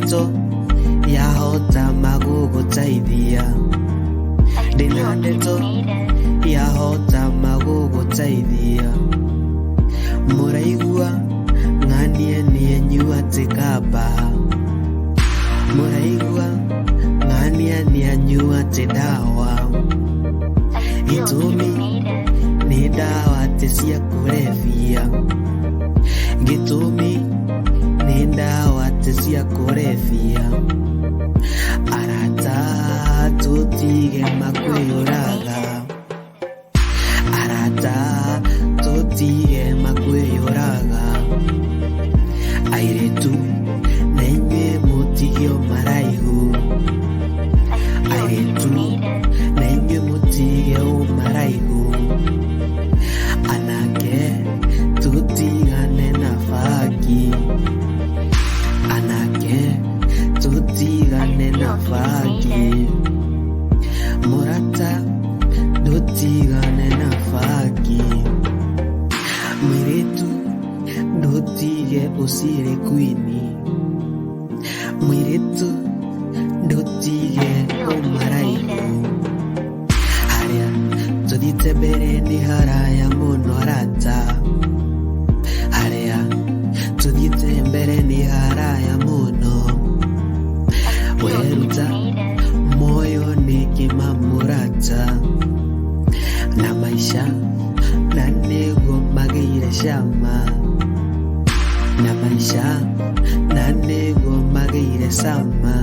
ndeto yahota magũgũteithia, ndĩna ndeto yahota magũgũteithia. Mũraigua ng'anie nĩenyua tĩkamba, mũraigua ng'ania nĩanyua tĩdawa. Gĩtũmi nĩ ndawa cia kũrebia, gĩtũmi nĩ ndawa cia kũrebia. Arata tũtige makwĩyũraga, arata tũtige makwĩyũraga. Airĩtu na inyuĩ mũtigio maraihu, airĩtu na inyuĩ mũtigio maraihu. Anake tũtigane na bangi, anake tũtigane na bangi. Mũrata ndũtigane na bangi, mũirĩtu ndũtige ũcirĩ kwini, mũirĩtu ndũtige ũmaraihu. Harĩa tũthiĩte mbere nĩ haraya mũno arata, harĩa tũthiĩte mbere nĩ haraya mũno. Weruta moyo nĩ kĩma mũrata, na maisha na nĩguo magĩire cama, na maisha na nĩguo magĩire cama.